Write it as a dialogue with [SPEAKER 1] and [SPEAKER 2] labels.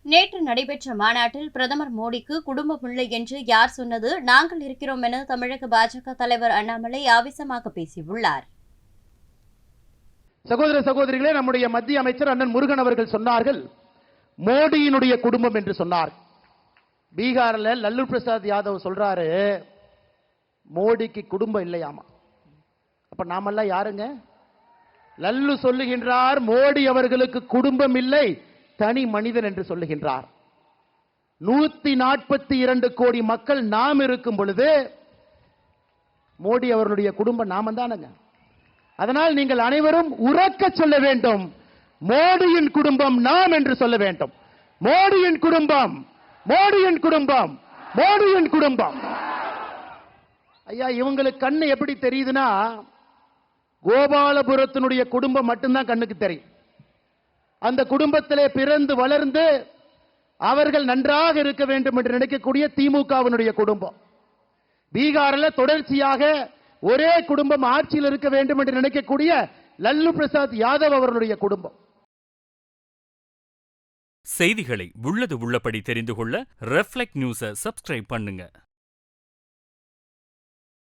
[SPEAKER 1] நேற்று நடைபெற்ற மாநாட்டில் பிரதமர் மோடிக்கு குடும்பம் இல்லை என்று யார் சொன்னது? நாங்கள் இருக்கிறோம் என தமிழக பாஜக தலைவர் அண்ணாமலை ஆவேசமாக பேசியுள்ளார்.
[SPEAKER 2] சகோதர சகோதரிகளே, நம்முடைய மத்திய அமைச்சர் அண்ணன் முருகன் அவர்கள் சொன்னார்கள், மோடியினுடைய குடும்பம் என்று சொன்னார். பீகார்ல லல்லு பிரசாத் யாதவ் சொல்றாரு, மோடிக்கு குடும்பம் இல்லையாமா. அப்ப நாமெல்லாம் யாருங்க? லல்லு சொல்லுகின்றார், மோடி அவர்களுக்கு குடும்பம் இல்லை, தனி மனிதன் என்று சொல்லுகின்றார். 142 கோடி மக்கள் நாம் இருக்கும் பொழுது மோடி அவர்களுடைய குடும்பம் நாம தானங்க. அதனால் நீங்கள் அனைவரும் உறக்க சொல்ல வேண்டும், மோடியின் குடும்பம் நாம் என்று சொல்ல வேண்டும். மோடியின் குடும்பம், மோடியின் குடும்பம், மோடியின் குடும்பம். ஐயா, இவங்களுக்கு கண்ணு எப்படி தெரியுதுன்னா, கோபாலபுரத்தினுடைய குடும்பம் மட்டும்தான் கண்ணுக்கு தெரியும். அந்த குடும்பத்திலே பிறந்து வளர்ந்து அவர்கள் நன்றாக இருக்க வேண்டும் என்று நினைக்கக்கூடிய திமுகவினுடைய குடும்பம். பீகாரில் தொடர்ச்சியாக ஒரே குடும்பம் ஆட்சியில் இருக்க வேண்டும் என்று நினைக்கக்கூடிய லல்லு பிரசாத் யாதவ் அவர்களுடைய குடும்பம்.
[SPEAKER 3] செய்திகளை உள்ளது உள்ளபடி தெரிந்து கொள்ள ரெஃப்ளெக்ட் நியூஸை சப்ஸ்கிரைப் பண்ணுங்க.